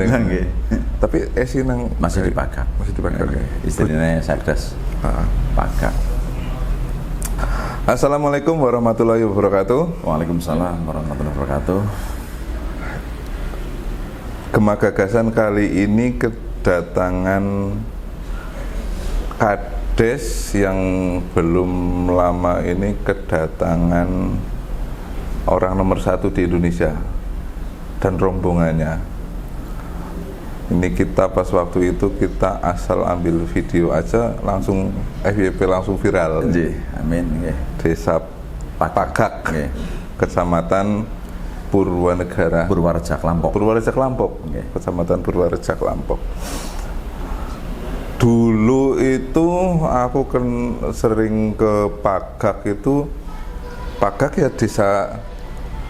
Nggih. Tapi esi nang Masih dipakai. Masih dipakai. Istilahnya Sekdes. Pakai. Assalamualaikum warahmatullahi wabarakatuh. Waalaikumsalam warahmatullahi wabarakatuh. Gema Gagasan kali ini kedatangan kades yang belum lama ini kedatangan orang nomor 1 di Indonesia dan rombongannya. Ini kita pas waktu itu kita asal ambil video aja langsung FYP langsung viral. Amin. Desa Pagak, Kecamatan Purwanegara, Purwareja Klampok. Kecamatan Purwareja Klampok. Dulu itu aku kan sering ke Pagak itu. Pagak ya desa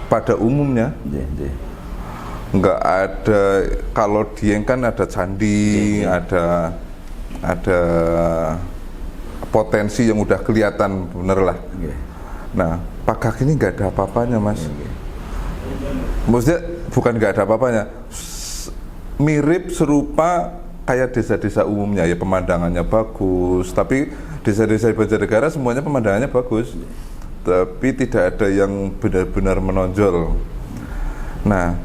pada umumnya. Nggak ada, kalau Dieng kan ada candi, ada potensi yang udah kelihatan bener lah. Nah, Pagak ini nggak ada apa-apanya, Mas. Maksudnya bukan nggak ada apa-apanya, mirip serupa kayak desa-desa umumnya, ya pemandangannya bagus. Tapi desa-desa di Banjarnegara semuanya pemandangannya bagus, tapi tidak ada yang benar-benar menonjol. Nah,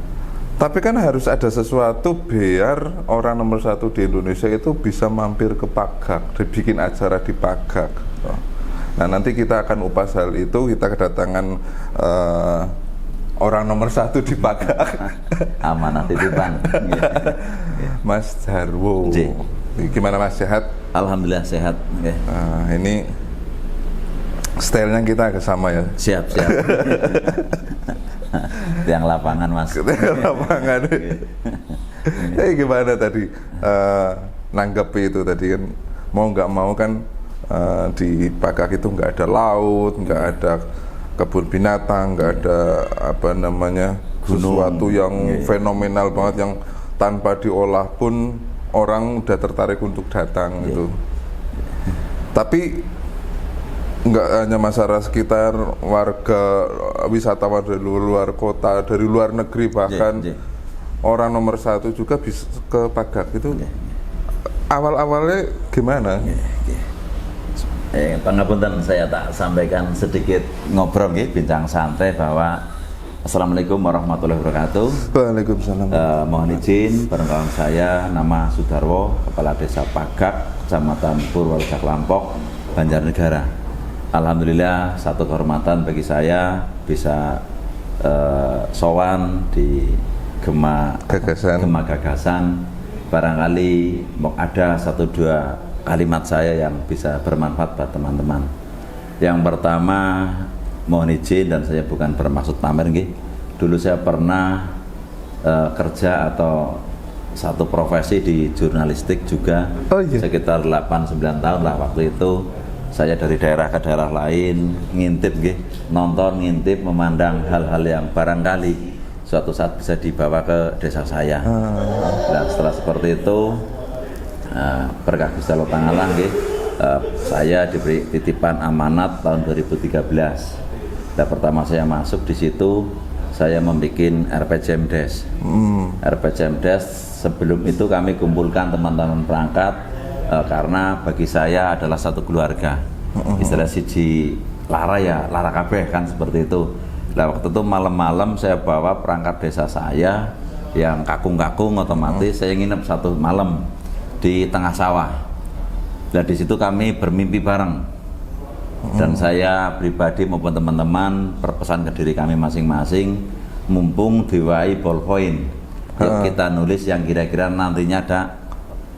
tapi kan harus ada sesuatu biar orang nomor 1 di Indonesia itu bisa mampir ke Pagak, dibikin acara di Pagak. Nah, nanti kita akan upas hal itu. Kita kedatangan orang nomor 1 di Pagak. Amanah titipan. Mas Jarwo. Gimana Mas, sehat? Alhamdulillah sehat. Ini stylenya kita agak sama ya. Siap. Tiang lapangan, Mas. Tiang lapangan. Gimana tadi nanggepi itu tadi kan, mau nggak mau kan di Pagak itu nggak ada laut, nggak ada kebun binatang, nggak ada apa namanya sesuatu yang fenomenal banget yang tanpa diolah pun orang udah tertarik untuk datang itu. Tapi nggak hanya masyarakat sekitar, warga wisatawan dari luar kota, dari luar negeri, bahkan orang nomor 1 juga bisa ke Pagak itu. Awal-awalnya gimana? Pangapunten, saya tak sampaikan sedikit ngobrol bincang santai bahwa Assalamualaikum warahmatullahi wabarakatuh. Waalaikumsalam. Mohon izin, perkenalkan saya nama Sudarwo, Kepala Desa Pagak, Kecamatan Purwareja Klampok, Banjarnegara. Alhamdulillah, satu kehormatan bagi saya bisa sowan di Gema Gagasan. Barangkali ada 1-2 kalimat saya yang bisa bermanfaat buat teman-teman. Yang pertama, mohon izin dan saya bukan bermaksud pamer nggih. Dulu saya pernah kerja atau satu profesi di jurnalistik juga. Sekitar 8-9 tahun lah waktu itu. Saya dari daerah ke daerah lain ngintip nonton, ngintip, memandang hal-hal yang barangkali suatu saat bisa dibawa ke desa saya. Nah, setelah seperti itu berkah Gusti Allah Ta'ala saya diberi titipan amanat tahun 2013. Nah, pertama saya masuk di situ, saya membuat RPJMdes. RPJMdes sebelum itu kami kumpulkan teman-teman perangkat. Karena bagi saya adalah satu keluarga. Istilah siji lara kabeh kan seperti itu. Nah, waktu itu malam-malam saya bawa perangkat desa saya yang kakung-kakung, otomatis saya nginep satu malam di tengah sawah. Nah, di situ kami bermimpi bareng. Dan saya pribadi maupun teman-teman berpesan ke diri kami masing-masing, mumpung diwai ballpoint, yuk kita nulis yang kira-kira nantinya ada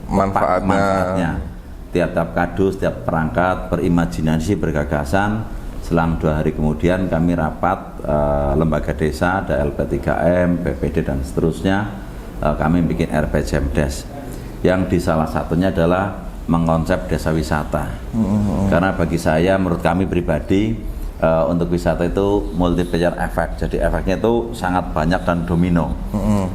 manfaatnya. Tiap-tiap kadus, tiap perangkat berimajinasi, bergagasan. Selang 2 hari kemudian kami rapat lembaga desa, ada LP3M, PPD dan seterusnya. Kami bikin RPJMdes yang di salah satunya adalah mengkonsep desa wisata. Karena bagi saya, menurut kami pribadi, untuk wisata itu multiplier effect. Jadi efeknya itu sangat banyak dan domino,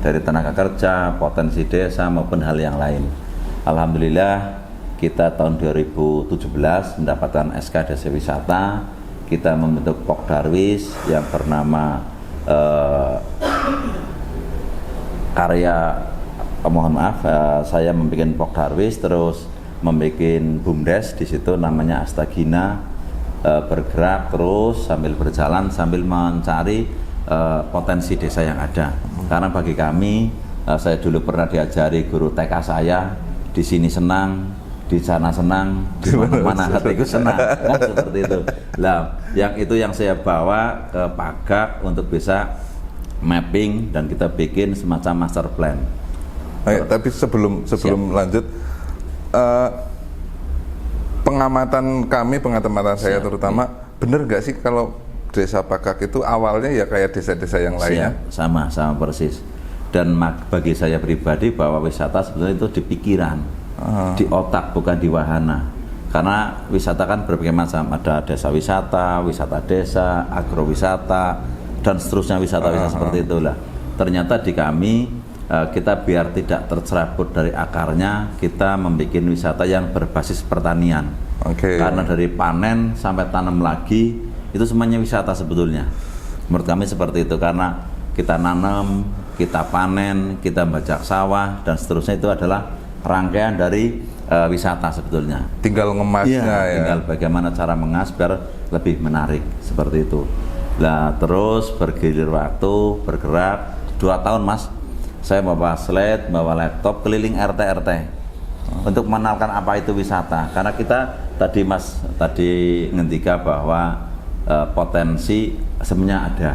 dari tenaga kerja, potensi desa maupun hal yang lain. Alhamdulillah kita tahun 2017 mendapatkan SK Desa Wisata. Kita membentuk Pokdarwis yang bernama karya mohon maaf, saya membuat Pok Darwis, terus membuat BUMDes di situ namanya Astagina, bergerak terus sambil berjalan sambil mencari potensi desa yang ada. Karena bagi kami, saya dulu pernah diajari guru TK saya, di sini senang, di sana senang, di mana hatiku senang, kan seperti itu. Lah, yang itu yang saya bawa ke Pagak untuk bisa mapping dan kita bikin semacam master plan. Tapi sebelum lanjut, pengamatan saya terutama, bener nggak sih kalau desa Pagak itu awalnya ya kayak desa-desa yang lainnya? Sama persis. Dan bagi saya pribadi bahwa wisata sebetulnya itu di pikiran, di otak, bukan di wahana. Karena wisata kan berbagai macam, ada desa wisata, wisata desa, agrowisata, dan seterusnya wisata-wisata seperti itulah. Ternyata di kami kita biar tidak tercerabut dari akarnya, kita membuat wisata yang berbasis pertanian. Karena dari panen sampai tanam lagi itu semuanya wisata sebetulnya. Menurut kami seperti itu, karena kita nanam, kita panen, kita bajak sawah dan seterusnya itu adalah rangkaian dari wisata sebetulnya. Tinggal ngemasnya ya. Tinggal bagaimana cara mengas biar lebih menarik seperti itu. Nah, terus bergilir waktu, bergerak 2 tahun Mas. Saya bawa slide, bawa laptop keliling RT untuk mengenalkan apa itu wisata. Karena kita tadi ngendika bahwa potensi sebenarnya ada,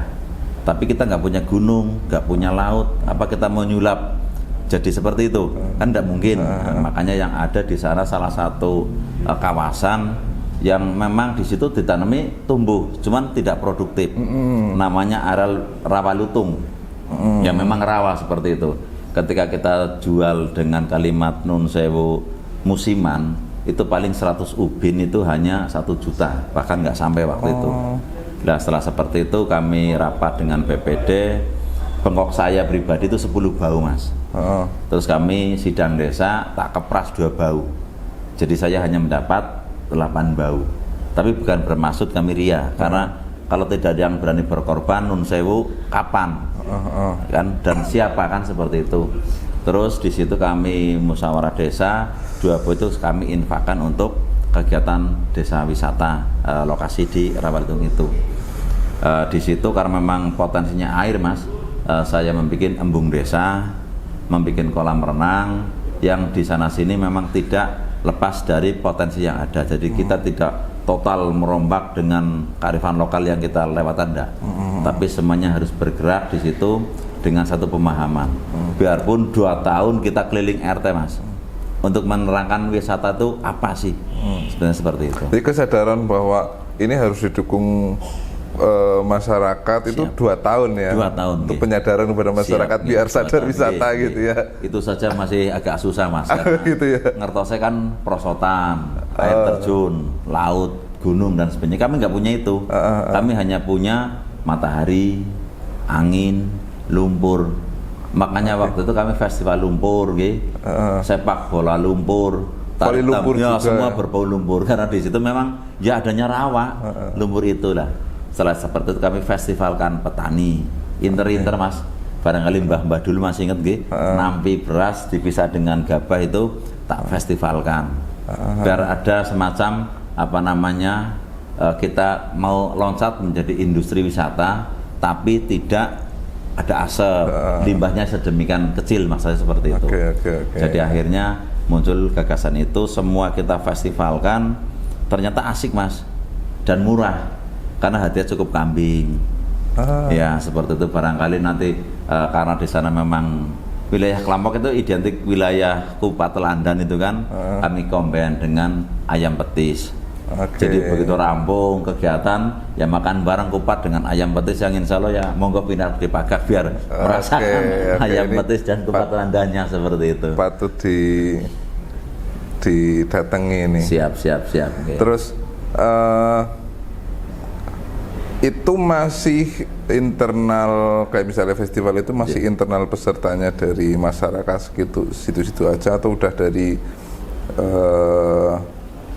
tapi kita nggak punya gunung, nggak punya laut, apa kita mau nyulap jadi seperti itu kan tidak mungkin. Makanya yang ada di sana salah satu kawasan yang memang di situ ditanami tumbuh, cuman tidak produktif. Namanya areal rawa lutung, yang memang rawa seperti itu. Ketika kita jual dengan kalimat nun sewu musiman, itu paling 100 ubin itu hanya 1 juta, bahkan nggak sampai waktu itu. Nah, setelah seperti itu kami rapat dengan BPD, bengkok saya pribadi itu 10 bau Mas. Terus kami sidang desa, tak kepras 2 bau. Jadi saya hanya mendapat 8 bau. Tapi bukan bermaksud kami ria, karena kalau tidak ada yang berani berkorban, nun sewu kapan? Kan, dan siapa kan seperti itu. Terus di situ kami musyawarah desa, 2 bau itu kami infakkan untuk kegiatan desa wisata lokasi di Rawalutung itu. Di situ karena memang potensinya air Mas, saya membuat embung desa, membuat kolam renang yang di sana sini memang tidak lepas dari potensi yang ada. Jadi kita tidak total merombak dengan kearifan lokal yang kita lewatan enggak. Tapi semuanya harus bergerak di situ dengan satu pemahaman. Biarpun 2 tahun kita keliling RT Mas, untuk menerangkan wisata itu apa sih, sebenarnya seperti itu. Jadi kesadaran bahwa ini harus didukung masyarakat itu 2 tahun ya. 2 tahun. Untuk penyadaran kepada masyarakat biar sadar wisata gitu ya. Itu saja masih agak susah Mas. Gitu ya. Ngertosnya kan perosotan, air terjun, laut, gunung dan sebagainya. Kami nggak punya itu. Kami hanya punya matahari, angin, lumpur. Makanya waktu itu kami festival lumpur, sepak bola lumpur, tarik lumpur ya, juga. Semua berbau lumpur karena di situ memang ya adanya rawa lumpur itulah. Setelah seperti itu kami festivalkan petani, inter Mas. Barangkali Mbah dulu masih ingat nampi beras dipisah dengan gabah itu tak festivalkan. Biar ada semacam kita mau loncat menjadi industri wisata, tapi tidak ada asap, limbahnya sedemikian kecil maksudnya seperti itu. Jadi akhirnya muncul gagasan itu, semua kita festivalkan, ternyata asik Mas dan murah karena hadiah cukup kambing. Ya seperti itu. Barangkali nanti karena di sana memang wilayah Kelampok itu identik wilayah Kupat Telandan itu kan, kami combine dengan ayam petis. Jadi begitu rampung kegiatan ya makan bareng kupat dengan ayam petis yang insya Allah ya monggo pindah di Pagak biar merasakan ayam petis dan kupat telandannya seperti itu. Patut didatangi ini. Siap. Terus itu masih internal, kayak misalnya festival itu masih internal pesertanya dari masyarakat situ-situ aja atau udah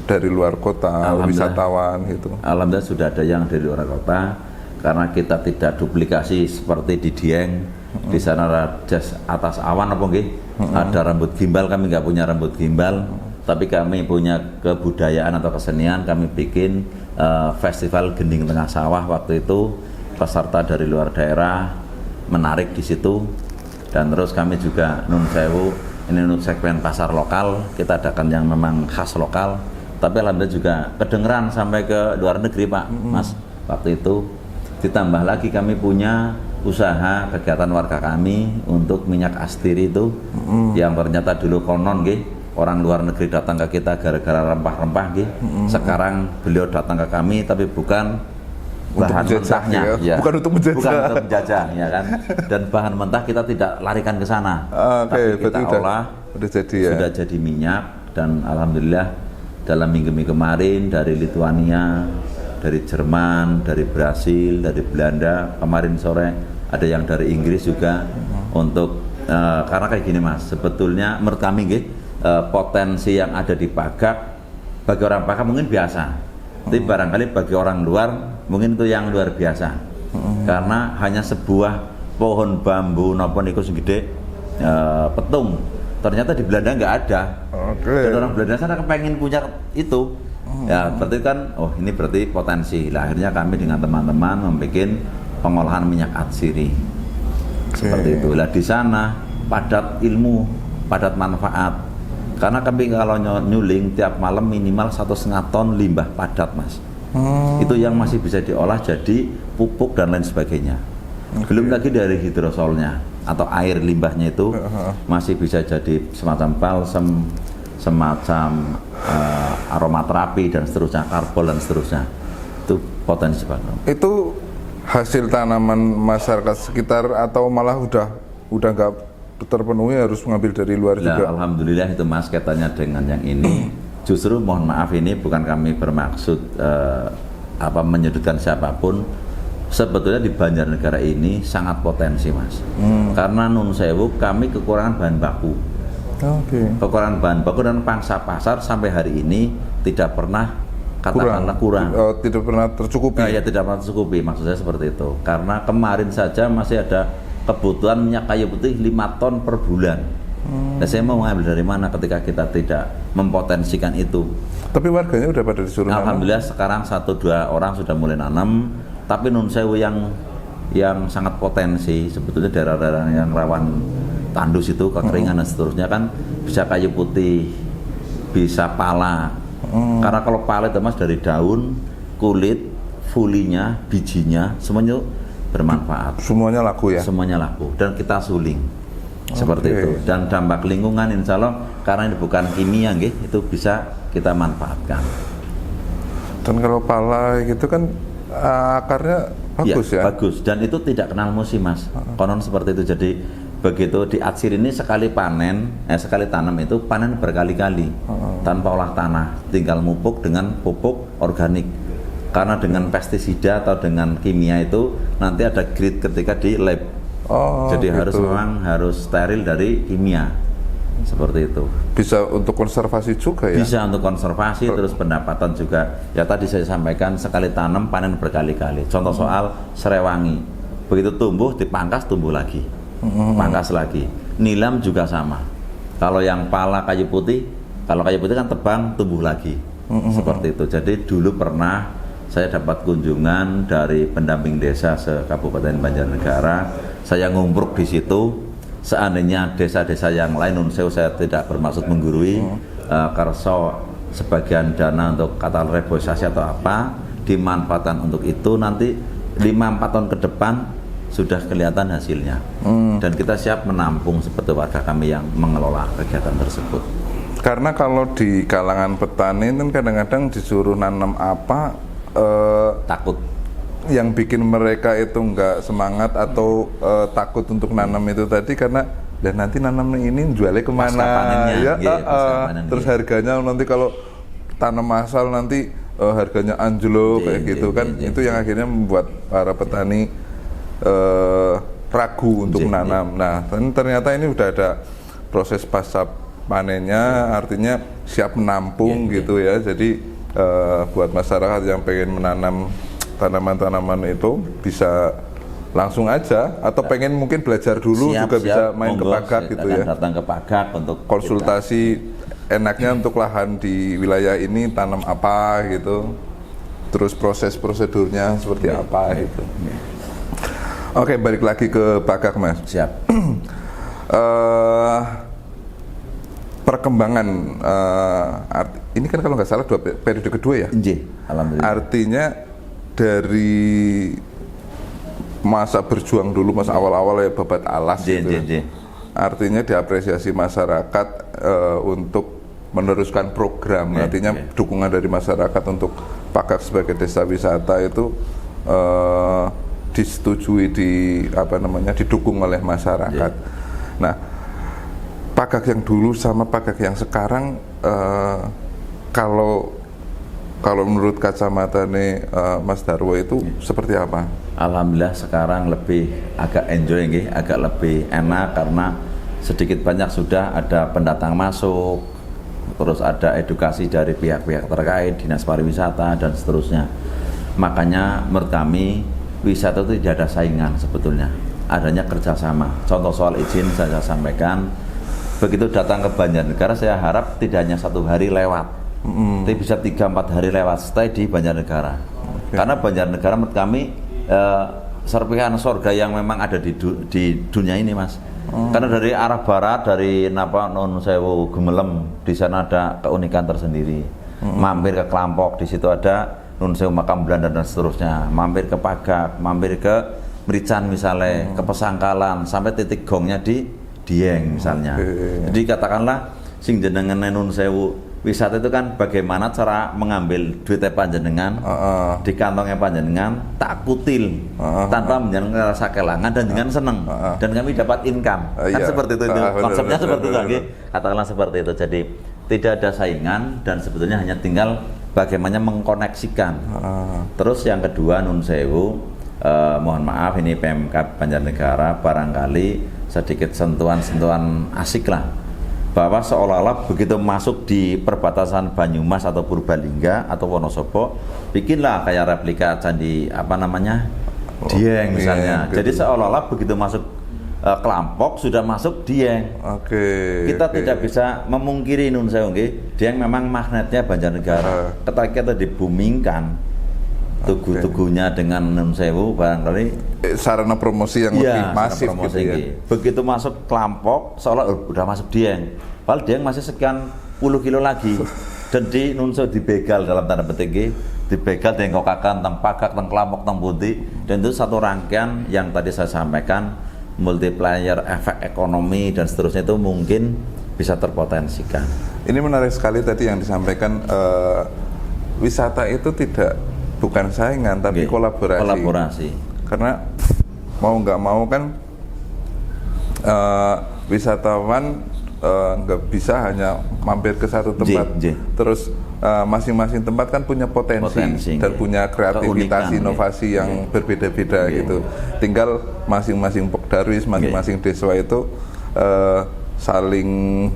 dari luar kota, wisatawan gitu? Alhamdulillah sudah ada yang dari luar kota, karena kita tidak duplikasi seperti di Dieng. Di sana ada atas awan apa nggih? Ada rambut gimbal, kami nggak punya rambut gimbal, tapi kami punya kebudayaan atau kesenian. Kami bikin festival Gending Tengah Sawah. Waktu itu peserta dari luar daerah menarik di situ, dan terus kami juga nun sewu, ini untuk segmen pasar lokal, kita adakan yang memang khas lokal, tapi alhamdulillah juga kedengeran sampai ke luar negeri Pak, Mas. Waktu itu ditambah lagi kami punya usaha kegiatan warga kami untuk minyak astiri itu, yang ternyata dulu konon orang luar negeri datang ke kita gara-gara rempah-rempah sekarang beliau datang ke kami tapi bukan bahan mentahnya, ya. Bukan untuk menjajah, ya kan. Dan bahan mentah kita tidak larikan ke sana, tapi kita olah sudah jadi minyak. Dan alhamdulillah dalam minggu-minggu kemarin dari Lituania, dari Jerman, dari Brasil, dari Belanda, kemarin sore ada yang dari Inggris juga. Untuk karena kayak gini Mas, sebetulnya menurut kami potensi yang ada di Pagak bagi orang Pagak mungkin biasa, tapi barangkali bagi orang luar mungkin itu yang luar biasa. Karena hanya sebuah pohon bambu napa niku sing gede petung, ternyata di Belanda nggak ada. Dan orang Belanda sana kepengen punya itu. Ya berarti kan, oh ini berarti potensi. Lah, akhirnya kami dengan teman-teman membuat pengolahan minyak atsiri. Seperti itu. Lah di sana padat ilmu, padat manfaat. Karena kami kalau nyuling tiap malam minimal 1,5 ton limbah padat Mas. Itu yang masih bisa diolah jadi pupuk dan lain sebagainya. Belum lagi dari hidrosolnya atau air limbahnya itu masih bisa jadi semacam balsam, semacam aromaterapi dan seterusnya, karbol dan seterusnya. Itu potensi Pak. Itu hasil tanaman masyarakat sekitar atau malah udah nggak terpenuhi harus mengambil dari luar juga? Alhamdulillah itu Mas, katanya dengan yang ini. Justru mohon maaf, ini bukan kami bermaksud menyudutkan siapapun. Sebetulnya di Banjarnegara ini sangat potensi Mas. Karena nun sewu kami kekurangan bahan baku. Kekurangan bahan baku dan pangsa pasar sampai hari ini tidak pernah katakanlah kurang. Tidak pernah tercukupi. Ya tidak pernah tercukupi, maksud saya seperti itu. Karena kemarin saja masih ada kebutuhan minyak kayu putih 5 ton per bulan. Dan saya mau mengambil dari mana ketika kita tidak mempotensikan itu. Tapi warganya udah pada disuruh nanam. Alhamdulillah sekarang 1-2 orang sudah mulai nanam. Tapi nun sewu yang sangat potensi sebetulnya daerah-daerah yang rawan tandus itu, kekeringan dan seterusnya kan bisa kayu putih, bisa pala. Karena kalau pala itu Mas dari daun, kulit, fulinya, bijinya semuanya bermanfaat. Semuanya laku ya? Semuanya laku dan kita suling. Seperti itu. Dan dampak lingkungan insya Allah karena ini bukan kimia itu bisa kita manfaatkan. Dan kalau pala gitu kan akarnya bagus ya? Bagus, dan itu tidak kenal musim Mas. Konon seperti itu. Jadi begitu di atsir ini sekali tanam itu panen berkali-kali tanpa olah tanah, tinggal mupuk dengan pupuk organik. Karena dengan pestisida atau dengan kimia itu nanti ada grade ketika di lab. Jadi gitu. harus steril dari kimia. Seperti itu. Bisa untuk konservasi juga ya? Bisa untuk konservasi, terus pendapatan juga. Ya tadi saya sampaikan sekali tanam panen berkali-kali. Contoh soal serewangi. Begitu tumbuh dipangkas tumbuh lagi. Pangkas lagi. Nilam juga sama. Kalau yang pala kayu putih kan tebang tumbuh lagi. Seperti itu. Jadi dulu pernah saya dapat kunjungan dari pendamping desa se-Kabupaten Banjarnegara. Saya ngumpruk di situ. Seandainya desa-desa yang lain, saya tidak bermaksud menggurui, kerso sebagian dana untuk kata reboisasi atau apa dimanfaatkan untuk itu, nanti 5-4 tahun ke depan sudah kelihatan hasilnya. Dan kita siap menampung seperti warga kami yang mengelola kegiatan tersebut. Karena kalau di kalangan petani kan kadang-kadang disuruh nanam apa takut. Yang bikin mereka itu nggak semangat atau takut untuk nanam itu tadi karena dan nanti nanam ini jualnya kemana terus harganya nanti kalau tanam masal nanti harganya anjlok kayak gitu kan. Itu yang akhirnya membuat para petani ragu untuk menanam. Nah ternyata ini udah ada proses pasca panennya, artinya siap menampung gitu ya. Jadi buat masyarakat yang pengen menanam tanaman-tanaman itu bisa langsung aja atau pengen mungkin belajar dulu Siap, juga bisa main ke monggo, Pagak gitu silakan ya. datang ke Pagak untuk Konsultasi enaknya untuk lahan di wilayah ini tanam apa gitu. Terus proses prosedurnya seperti apa gitu. Oke, balik lagi ke Pagak, Mas. Siap. Perkembangan ini kan kalau nggak salah periode kedua ya. Nggih, alhamdulillah. Artinya dari masa berjuang dulu, masa awal-awal ya babat alas Nggih, gitu. nggih, nggih. Artinya diapresiasi masyarakat untuk meneruskan program. Nggih, Artinya nggih. dukungan dari masyarakat untuk Pagak sebagai desa wisata itu disetujui, didukung oleh masyarakat. Nah, Pagak yang dulu sama Pagak yang sekarang, kalau menurut kacamata nih Mas Darwo itu seperti apa? Alhamdulillah sekarang lebih agak enjoy nggih, agak lebih enak karena sedikit banyak sudah ada pendatang masuk, terus ada edukasi dari pihak-pihak terkait, dinas pariwisata dan seterusnya. Makanya menurut kami wisata itu tidak ada saingan sebetulnya, adanya kerjasama. Contoh soal izin saya sampaikan, begitu datang ke Banjarnegara saya harap tidak hanya 1 hari lewat, tapi bisa 3-4 hari lewat stay di Banjarnegara. Karena Banjarnegara menurut kami serpihan surga yang memang ada di dunia ini, Mas. Karena dari arah barat, dari Non Sewu, Gemelem, di sana ada keunikan tersendiri. Mampir ke Klampok, di situ ada Non Sewu, Makam Belanda dan seterusnya. Mampir ke Pagak, mampir ke Merican misalnya, ke Pesangkalan, sampai titik gongnya di Dieng misalnya. Jadi katakanlah sing jenengan Nun Sewu wisata itu kan bagaimana cara mengambil duitnya panjenengan di kantongnya panjenengan tak kutil tanpa menjenengan rasa kelangan dan dengan seneng dan kami dapat income kan seperti itu konsepnya seperti itu lagi katakanlah seperti itu. Jadi tidak ada saingan dan sebetulnya hanya tinggal bagaimana mengkoneksikan. Terus yang kedua Nun Sewu, mohon maaf ini PMK Banjarnegara barangkali sedikit sentuhan-sentuhan asik lah, bahwa seolah-olah begitu masuk di perbatasan Banyumas atau Purbalingga atau Wonosobo, bikinlah kayak replika candi Dieng misalnya. Jadi seolah-olah begitu masuk Klampok sudah masuk Dieng. Kita tidak bisa memungkiri Nun Sewu nggih, Dieng memang magnetnya Banjarnegara. Ketika kita dibumingkan tugu-tugunya dengan Nun Sewu barangkali sarana promosi yang lebih masif promosi gitu ya. Begitu masuk Klampok seolah udah masuk Dieng, padahal Dieng masih sekian puluh kilo lagi. Dan di Nun Sewu dibegal dalam tanda petik, dibegal dengkokakan teng Pagak, teng Klampok, teng Pundi, dan itu satu rangkaian yang tadi saya sampaikan, multiplier efek ekonomi dan seterusnya itu mungkin bisa terpotensikan. Ini menarik sekali tadi yang disampaikan, wisata itu bukan saingan tapi kolaborasi. Karena mau nggak mau kan wisatawan nggak bisa hanya mampir ke satu tempat. Terus masing-masing tempat kan punya potensi dan punya kreativitas, inovasi yang berbeda-beda gitu. Tinggal masing-masing Pokdarwis, masing-masing desa itu saling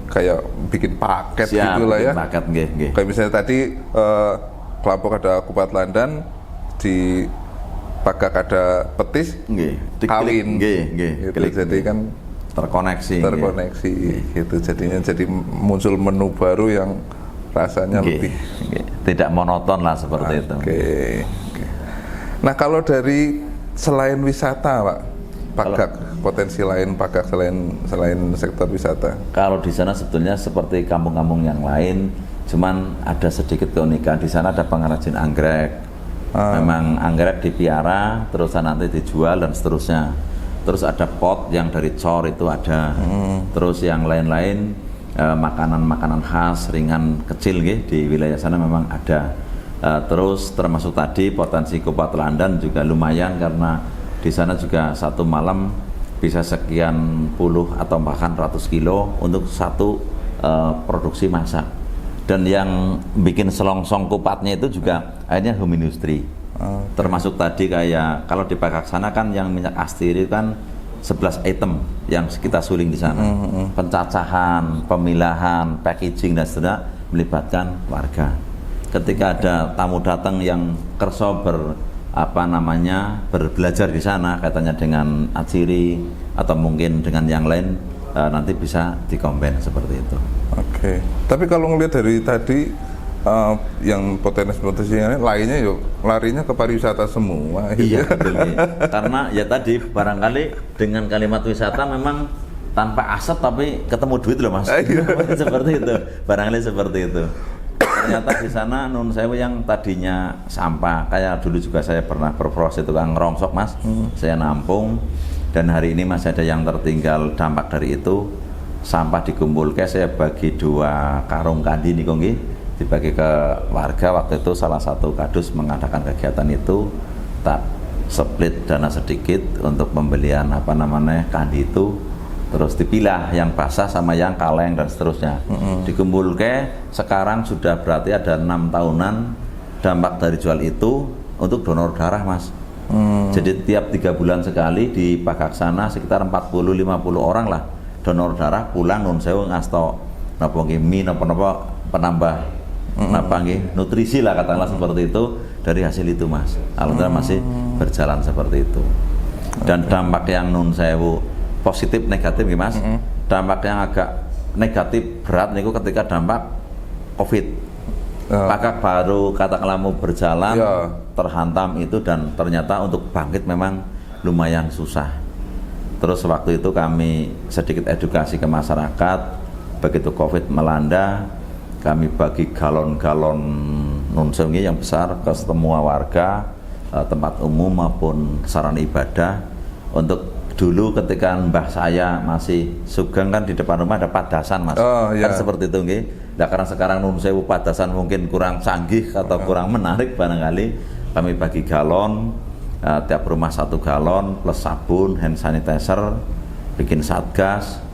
kayak bikin paket gitulah ya. Kayak misalnya tadi Klampok ada Kupat Landan, di Pagak ada Petis, kawin, gitu. Jadi kan terkoneksi gitu. Jadinya jadi muncul menu baru yang rasanya lebih tidak monoton lah seperti itu. Nah kalau dari selain wisata, Pak, Pagak potensi lain Pagak selain sektor wisata. Kalau di sana sebetulnya seperti kampung-kampung yang lain, cuman ada sedikit keunikan. Di sana ada pengrajin anggrek. Memang anggrek dipiara, terus nanti dijual dan seterusnya. Terus ada pot yang dari cor itu ada. Terus yang lain-lain makanan-makanan khas ringan kecil di wilayah sana memang ada. Terus termasuk tadi potensi Kupat Landan juga lumayan karena di sana juga satu malam bisa sekian puluh atau bahkan ratus kilo untuk satu produksi masak. Dan yang bikin selongsong kupatnya itu juga akhirnya home industry. Termasuk tadi kayak kalau di Pagak sana kan yang minyak astiri kan 11 item yang kita suling di sana. Pencacahan, pemilahan, packaging dan seterusnya melibatkan warga. Ketika ada tamu datang yang kerso apa namanya berbelajar di sana katanya dengan Atsiri atau mungkin dengan yang lain, nanti bisa dikomben seperti itu. Oke. Tapi kalau ngelihat dari tadi yang potensi lainnya yuk larinya ke pariwisata semua. Iya, betul, iya. Karena ya tadi barangkali dengan kalimat wisata memang tanpa aset tapi ketemu duit loh Mas. Seperti itu. Barangkali seperti itu. Ternyata di sana Nun Sewu yang tadinya sampah, kayak dulu juga saya pernah berproses tukang ngerongsok Mas, saya nampung, dan hari ini masih ada yang tertinggal dampak dari itu. Sampah dikumpulkan, saya bagi 2 karung kandi nih konggi, dibagi ke warga. Waktu itu salah satu kadus mengadakan kegiatan itu, tak split dana sedikit untuk pembelian apa namanya kandi itu, terus dipilah yang basah sama yang kaleng dan seterusnya. Dikumpulkan, sekarang sudah berarti ada 6 tahunan dampak dari jual itu untuk donor darah Mas. Jadi tiap 3 bulan sekali di Pagaksana sekitar 40-50 orang lah donor darah pulang Nun Sewu ngasto napa nggih mie napa penambah napa nggih nutrisi lah katakanlah seperti itu dari hasil itu Mas. Alhamdulillah masih berjalan seperti itu. Dan dampak yang Nun Sewu positif negatif ya Mas. Dampak yang agak negatif berat niku ketika dampak Covid. Pagak baru katakanlah mau berjalan terhantam itu, dan ternyata untuk bangkit memang lumayan susah. Terus waktu itu kami sedikit edukasi ke masyarakat. Begitu Covid melanda, kami bagi galon-galon Nun Sewu yang besar ke semua warga, tempat umum maupun sarana ibadah. Untuk dulu ketika mbah saya masih sugeng kan di depan rumah ada padasan Mas. Kan seperti itu nggih. Nah, karena sekarang Nun Sewu padasan mungkin kurang canggih atau kurang menarik, barangkali kami bagi galon, tiap rumah 1 galon plus sabun, hand sanitizer, bikin satgas.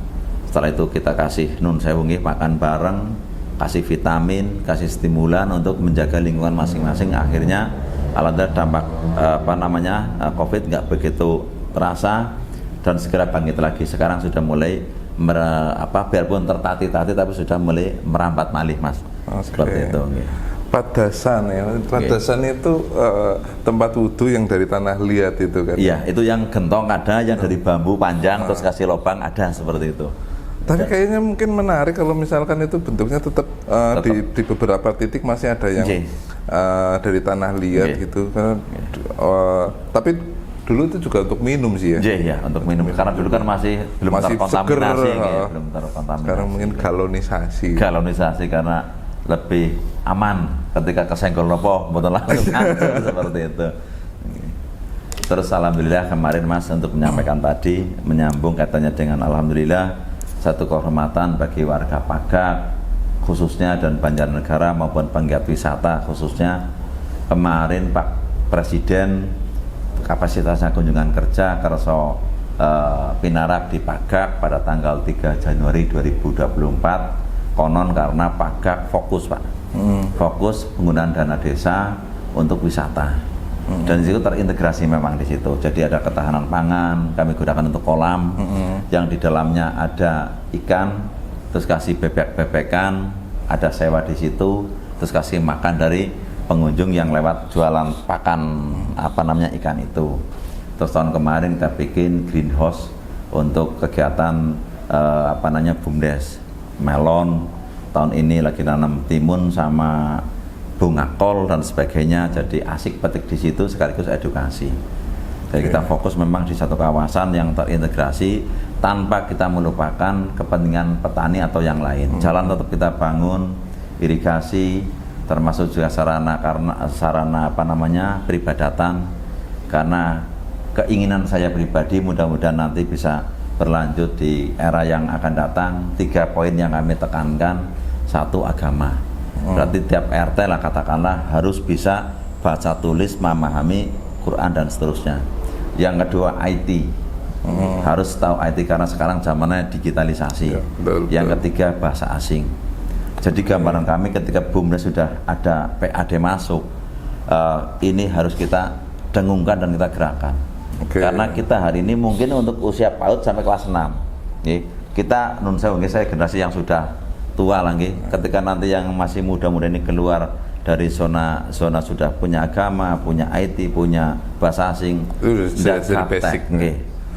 Setelah itu kita kasih Nun Sewu nggih makan bareng, kasih vitamin, kasih stimulan untuk menjaga lingkungan masing-masing. Akhirnya alhamdulillah dampak apa namanya Covid nggak begitu terasa dan segera bangkit lagi. Sekarang sudah mulai biarpun tertati-tati tapi sudah mulai merambat malih Mas. Seperti itu. Padasan ya. Padasan itu tempat wudhu yang dari tanah liat itu kan. Iya, itu yang gentong ada, yang dari bambu panjang terus kasih lubang ada, seperti itu. Tapi kayaknya mungkin menarik kalau misalkan itu bentuknya tetap di beberapa titik masih ada yang dari tanah liat gitu. Tapi dulu itu juga untuk minum sih ya. Iya, untuk minum. Karena dulu kan belum terkontaminasi, belum terkontaminasi. Sekarang mungkin galonisasi. Galonisasi karena lebih aman ketika kesenggol nopo, betul langsung seperti itu. Terus alhamdulillah kemarin Mas untuk menyampaikan tadi menyambung katanya dengan alhamdulillah satu kehormatan bagi warga Pagak khususnya dan Banjarnegara maupun penggiat wisata khususnya. Kemarin Pak Presiden kapasitasnya kunjungan kerja Kerso Pinarap di Pagak pada tanggal 3 Januari 2024. Konon karena Pagak fokus Pak, fokus penggunaan dana desa untuk wisata, dan di situ terintegrasi memang di situ. Jadi ada ketahanan pangan, kami gunakan untuk kolam yang di dalamnya ada ikan, terus kasih bebek-bebekan, ada sewa di situ, terus kasih makan dari pengunjung yang lewat jualan pakan apa namanya ikan itu. Terus tahun kemarin kita bikin greenhouse untuk kegiatan apa namanya BUMDes melon. Tahun ini lagi nanam timun sama bunga kol dan sebagainya. Jadi asik petik di situ sekaligus edukasi. Jadi kita fokus memang di satu kawasan yang terintegrasi tanpa kita melupakan kepentingan petani atau yang lain. Jalan tetap kita bangun, irigasi, termasuk juga sarana apa namanya peribadatan. Karena keinginan saya pribadi mudah-mudahan nanti bisa berlanjut di era yang akan datang. 3 poin yang kami tekankan. 1, agama. Berarti tiap RT lah katakanlah harus bisa baca tulis, memahami Quran dan seterusnya. Yang kedua IT. Harus tahu IT karena sekarang zamannya digitalisasi. Ya, betul. Yang ketiga bahasa asing. Jadi gambaran kami ketika BUMDes sudah ada PAD masuk, ini harus kita dengungkan dan kita gerakan. Karena kita hari ini mungkin untuk usia PAUD sampai kelas 6. Kita Nun Sewu, saya generasi yang sudah tua lagi. Ketika nanti yang masih muda-muda ini keluar dari zona sudah punya agama, punya IT, punya bahasa asing, sudah jadi basic.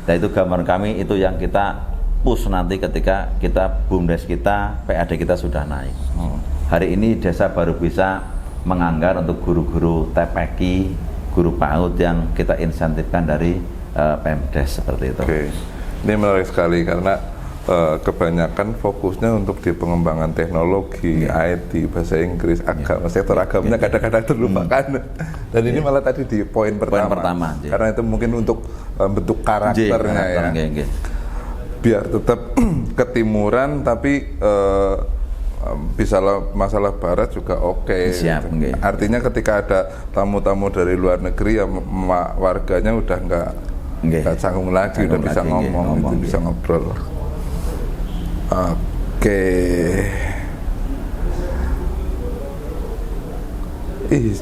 Dan itu gambaran kami, itu yang kita push nanti ketika kita BUMDes kita, PAD kita sudah naik. Hari ini desa baru bisa menganggar untuk guru-guru TPQ, guru PAUD yang kita insentifkan dari Pemdes seperti itu. Oke. Ini menarik sekali karena kebanyakan fokusnya untuk di pengembangan teknologi, IT, bahasa Inggris, agama, sektor agamanya kadang-kadang terlupakan. Dan ini malah tadi di poin pertama karena itu mungkin untuk bentuk karakternya ya. Biar tetap ketimuran tapi bisa masalah barat juga oke. Gitu. Artinya ketika ada tamu-tamu dari luar negeri ya warganya udah nggak canggung lagi, udah bisa ngomong, bisa ngobrol. Oke.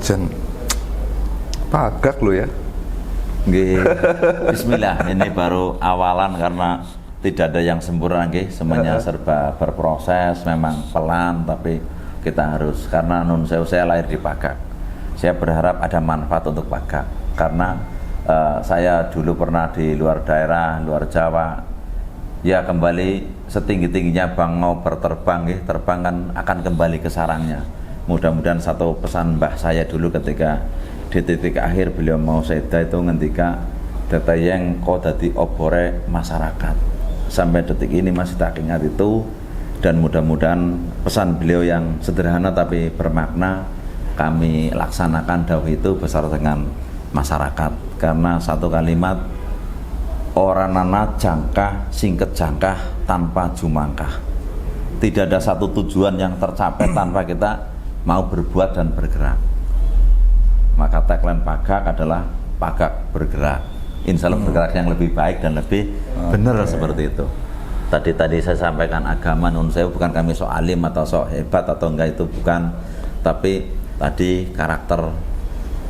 Jan pagak lo ya. Bismillah, ini baru awalan karena tidak ada yang sempurna, semuanya serba berproses, memang pelan, tapi kita harus, karena nun sewu saya lahir di Pagak. Saya berharap ada manfaat untuk Pagak, karena saya dulu pernah di luar daerah, luar Jawa, ya kembali setinggi-tingginya bangau berterbang, terbang kan akan kembali ke sarangnya. Mudah-mudahan satu pesan mbah saya dulu ketika di titik akhir beliau mau seda itu ngendika data yang kau dadi obore masyarakat. Sampai detik ini masih tak ingat itu, dan mudah-mudahan pesan beliau yang sederhana tapi bermakna kami laksanakan dawuh itu besar dengan masyarakat. Karena satu kalimat, orang nana jangkah singket jangkah tanpa jumangkah. Tidak ada satu tujuan yang tercapai tanpa kita mau berbuat dan bergerak. Maka tagline Pagak adalah Pagak bergerak. Insya Allah bergerak yang lebih baik dan lebih benar seperti itu. Tadi saya sampaikan agama nun sewu, bukan kami sok alim atau sok hebat atau enggak, itu bukan. Tapi tadi karakter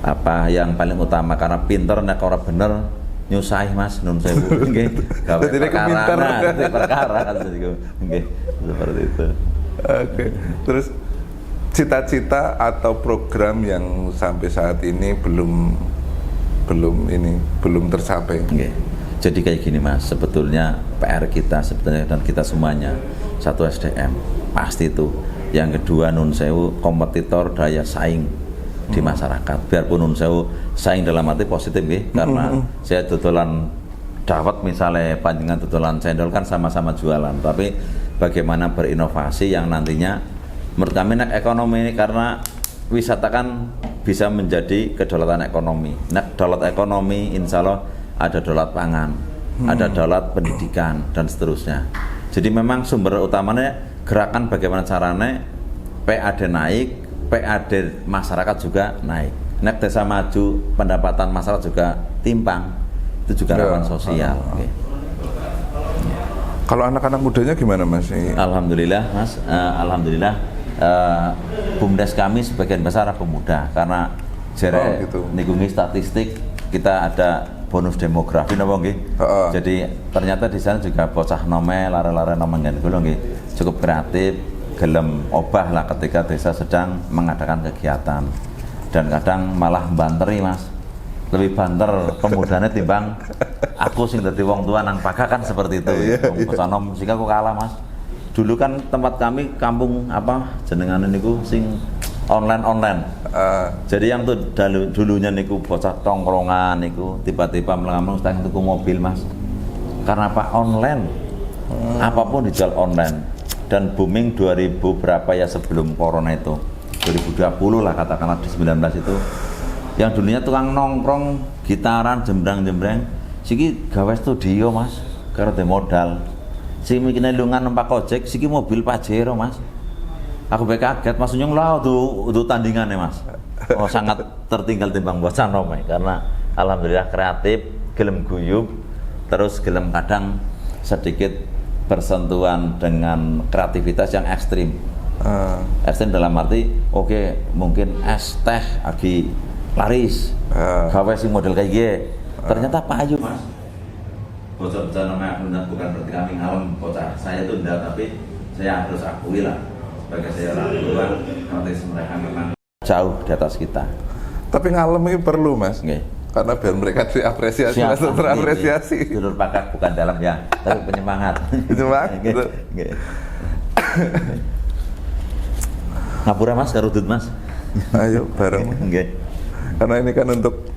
apa yang paling utama, karena pinter nek ora bener nyusahi Mas nun sewu nggih. Gawe perkara kan nggih seperti itu. Oke. Terus cita-cita atau program yang sampai saat ini belum tercapai. Okay. Jadi kayak gini Mas, sebetulnya PR kita sebetulnya dan kita semuanya, satu SDM pasti itu. Yang kedua nun sewu kompetitor daya saing di masyarakat. Biarpun nun sewu saing dalam arti positif karena saya dodolan dawet misalnya, panjenengan dodolan cendol kan sama-sama jualan, tapi bagaimana berinovasi yang nantinya menurut kami ekonomi ini, karena wisata kan bisa menjadi kedaulatan ekonomi. Daulat ekonomi insya Allah ada daulat pangan, ada daulat pendidikan dan seterusnya. Jadi memang sumber utamanya gerakan bagaimana caranya PAD naik, PAD masyarakat juga naik. Nek desa maju, pendapatan masyarakat juga timpang, itu juga rawan sosial. Kalau anak-anak mudanya gimana Mas? Alhamdulillah Mas, alhamdulillah. BUMDes kami sebagian besar pemuda, karena jere nikungi statistik kita ada bonus demografi nopo nggih. Jadi ternyata di sana juga bocah nome lare-lare nomengen kula nggih cukup kreatif, gelem obah lah ketika desa sedang mengadakan kegiatan. Dan kadang malah banteri Mas. Lebih banter pemudanya timbang aku sing dadi wong tua nang Pagak kan seperti itu. Wong bocah nom sing aku kalah Mas. Dulu kan tempat kami kampung apa jenengan niku sing online. Jadi yang tuh dulunya niku bocah tongkrongan niku tiba-tiba melamun setengah tuku mobil Mas. Karena apa? Online. Apapun dijual online. Dan booming 2000 berapa ya sebelum corona itu. 2020 lah katakanlah, di 19 itu. Yang dulunya tukang nongkrong, gitaran, jembrang-jembrang, siki gawe studio Mas, karo de modal. Sing mikine lungan numpak ojek, siki mobil Pajero Mas. Aku kaget Mas Unyung lah itu tandingannya Mas. Oh sangat tertinggal timbang bocah nom karena alhamdulillah kreatif, gelem guyub, terus gelem kadang sedikit bersentuhan dengan kreativitas yang ekstrim. Ekstrim dalam arti oke, mungkin es teh lagi laris, gawe sing model kayak gini. Ternyata payu Mas. Bocah-bocah namanya bukan berarti kami ngalem bocah saya tunda, tapi saya harus akui lah sebagai saya orang tua, artis mereka memang jauh di atas kita. Tapi ngalem ini perlu, Mas. Nggih. Karena biar mereka diapresiasi, Siap, langsung terapresiasi. Dulur pakak bukan dalam ya, tapi penyemangat. Penyemangat, Nggih, betul. nggih. Ngapura Mas, karudut Mas. Ayo bareng. Nggih. Karena ini kan untuk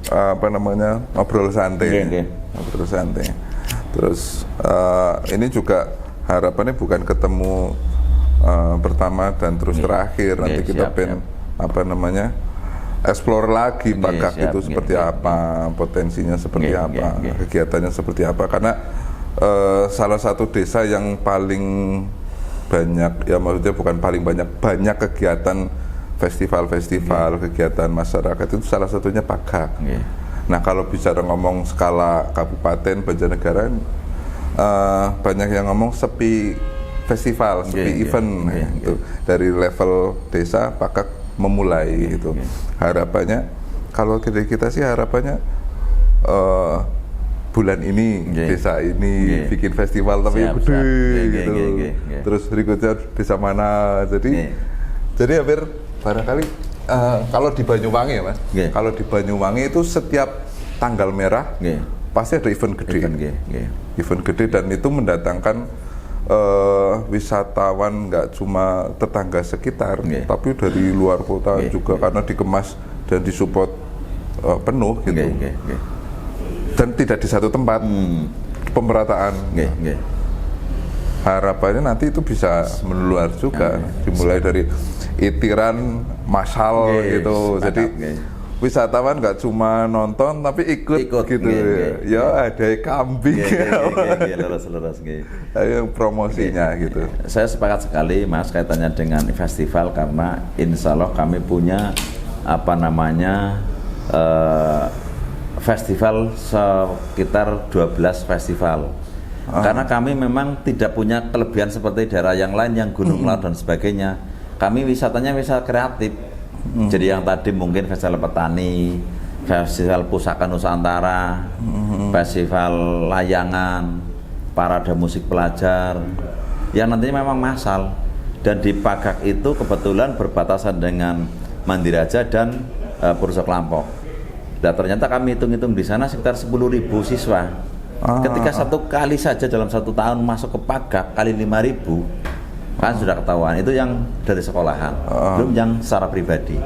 ngobrol santai. Nggih, nggih. Ngobrol santai. Terus ini juga harapannya bukan ketemu pertama dan terus terakhir. Nanti kita explore lagi pakak itu seperti apa, potensinya seperti apa, kegiatannya seperti apa. Karena salah satu desa yang paling banyak, ya maksudnya bukan paling banyak kegiatan festival-festival, kegiatan masyarakat itu salah satunya pakak. Nah kalau bicara ngomong skala kabupaten Banjarnegara, banyak yang ngomong sepi festival, sepi event. Gitu. Dari level desa pakak memulai itu. Harapannya kalau kita sih harapannya bulan ini desa ini bikin festival tapi gede gitu. Terus berikutnya desa mana. Jadi hampir barangkali kalau di Banyuwangi ya Mas. Kalau di Banyuwangi itu setiap tanggal merah pasti ada event gede. Event gede dan itu mendatangkan wisatawan nggak cuma tetangga sekitar, tapi dari luar kota juga karena dikemas dan disupport penuh gitu. Dan tidak di satu tempat, pemerataan. Harapannya nanti itu bisa menular juga, dimulai dari itiran massal gitu. Jadi wisatawan nggak cuma nonton tapi ikut gitu. Ya ada kambing, Lurus. ayo promosinya gitu. Saya sepakat sekali Mas kaitannya dengan festival karena insya Allah kami punya festival sekitar 12 festival. Karena kami memang tidak punya kelebihan seperti daerah yang lain yang gunung laut dan sebagainya. Kami wisatanya wisata kreatif. Jadi yang tadi mungkin festival petani, festival pusaka Nusantara, festival layangan, parade musik pelajar, yang nantinya memang massal. Dan di Pakak itu kebetulan berbatasan dengan Mandiraja dan Purwosok Lampok. Dan ternyata kami hitung-hitung di sana sekitar 10.000 siswa. Ketika satu kali saja dalam satu tahun masuk ke Pakak kali 5.000 kan sudah ketahuan, itu yang dari sekolahan, belum yang secara pribadi.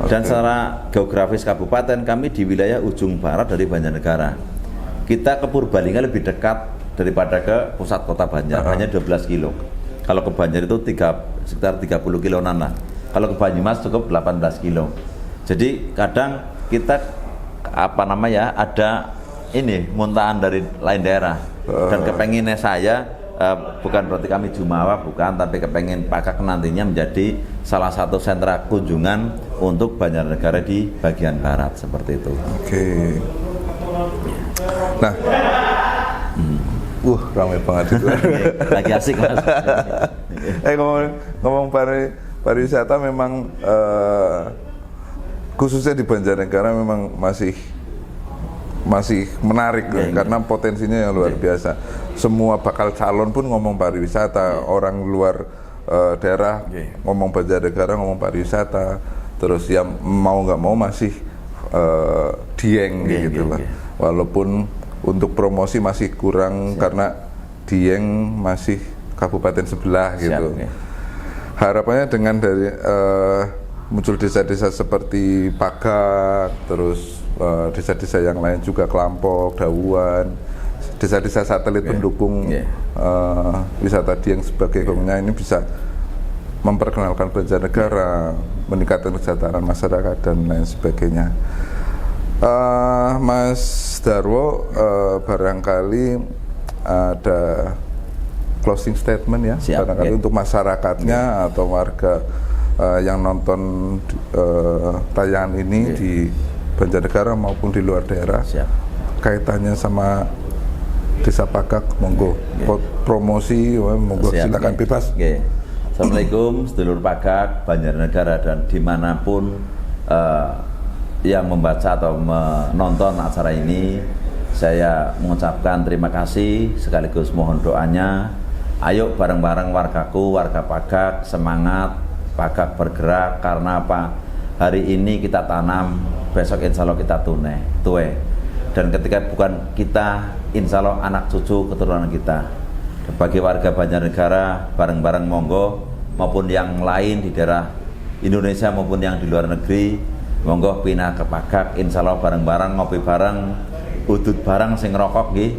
Dan secara geografis kabupaten kami di wilayah ujung barat dari Banjarnegara. Kita ke Purbalingga lebih dekat daripada ke pusat kota Banjar, hanya 12 kilo. Kalau ke Banjar itu sekitar 30 kiloan lah. Kalau ke Banyumas cukup 18 kilo. Jadi kadang kita ada ini muntahan dari lain daerah. Dan kepenginnya saya bukan berarti kami jumawa, bukan, tapi kepengen Pakak nantinya menjadi salah satu sentra kunjungan untuk Banjarnegara di bagian barat seperti itu. Nah, ramai banget itu. Lagi asik Mas. ngomong pariwisata memang khususnya di Banjarnegara memang masih menarik karena potensinya yang luar biasa. Semua bakal calon pun ngomong pariwisata, orang luar daerah ngomong Banjarnegara, ngomong pariwisata, terus ya mau nggak mau masih Dieng gitu lah. Walaupun untuk promosi masih kurang karena Dieng masih kabupaten sebelah gitu. Harapannya dengan dari muncul desa-desa seperti Pakak, terus desa-desa yang lain juga Kelampok, Dawuan, desa-desa satelit pendukung wisata Dieng sebagai gongnya ini bisa memperkenalkan Banjarnegara, meningkatkan kesejahteraan masyarakat dan lain sebagainya. Mas Darwo, barangkali ada closing statement ya, barangkali untuk masyarakatnya atau warga yang nonton tayangan ini di Banjarnegara maupun di luar daerah, kaitannya sama Desa Pakak, monggo promosi, monggo silakan bebas. Assalamualaikum sedulur Pakak, Banjarnegara dan dimanapun yang membaca atau menonton acara ini, saya mengucapkan terima kasih sekaligus mohon doanya. Ayo bareng-bareng wargaku, warga Pakak, semangat, Pakak bergerak. Karena apa? hari ini kita tanam, besok insya Allah kita tuai. Dan ketika bukan kita, insya Allah anak cucu keturunan kita. Dan bagi warga Banjarnegara, bareng-bareng monggo, maupun yang lain di daerah Indonesia maupun yang di luar negeri, monggo pindah ke Pagak, insya Allah bareng-bareng, ngopi bareng, udut bareng, sing rokok nggih,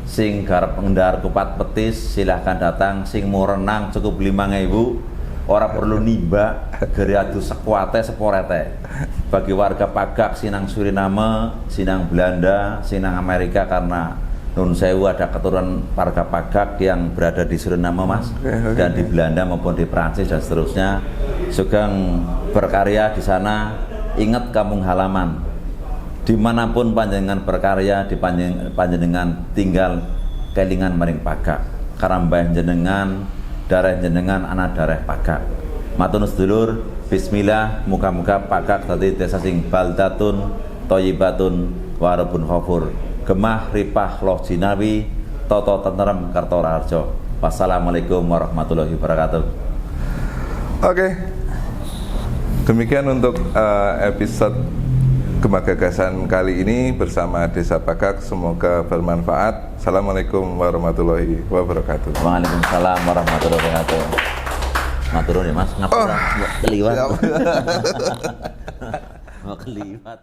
sing garap ngendar kupat petis, silahkan datang, sing mau renang cukup 5.000, ora perlu nimba, geriadu sekuate seporete. Bagi warga Pagak, sinang Suriname, sinang Belanda, sinang Amerika, karena Nun Sewu ada keturunan warga Pagak yang berada di Suriname Mas, dan di Belanda maupun di Prancis dan seterusnya. Sugeng berkarya di sana, ingat kampung halaman. Dimanapun panjenengan berkarya, di panjenengan tinggal kelingan maring Pagak. Karena mbah jenengan, darah jenengan anak darah Pagak. Matur sedulur, bismillah, muga-muga Pagak dadi desa sing baldatun thayyibatun warabun khafur. Gemah ripah loh jinawi, toto tentrem kartora harjo. Wassalamualaikum warahmatullahi wabarakatuh. Oke, demikian untuk episode Gemah Gagasan kali ini bersama Desa Pagak. Semoga bermanfaat. Assalamualaikum warahmatullahi wabarakatuh. Waalaikumsalam warahmatullahi wabarakatuh. Maturun ya Mas, ngapura keliwat. Mau keliwat.